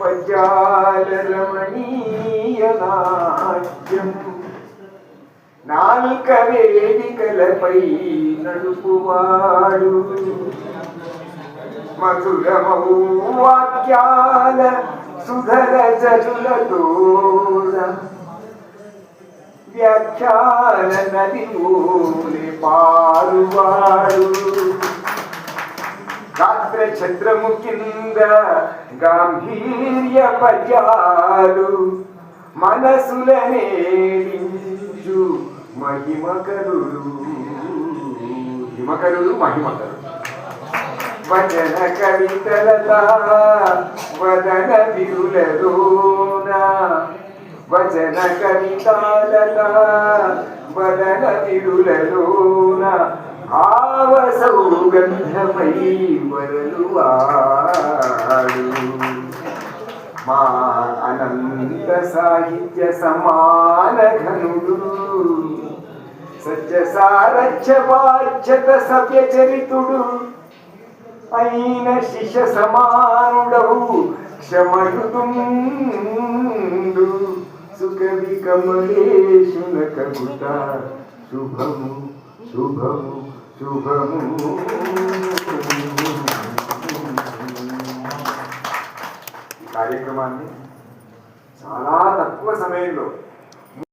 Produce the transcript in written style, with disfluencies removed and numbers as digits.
పద్యాల రమణీయ నాట్యం నాల్క వేదికలపై నడుపువాడు మధురమౌ వాక్యాల సుధర జరులతోడ వ్యాఖ్యాన నది ఊరి పారువాడు గాత్ర ఛత్రము కింద గాంభీర్య పద్యాలు మనసులనే నించు మహిమకరుడు హిమకరుడు మహిమకరుడు వచన కవితలతా వదన విరులలోన వచన కవితాలతా వదన విరులలోన ఆవ సౌగంధమై వరలువాడు మా అనంత సాహిత్య సమాన ఘనుడు సత్య సారథ్య బాధ్యత సభ్య చరితుడు అయిన శిష్య సమానుడవు క్షమయుతుండు సుకవి కమలేశున కగుట శుభము శుభము శుభము. ఈ కార్యక్రమాన్ని చాలా తక్కువ సమయంలో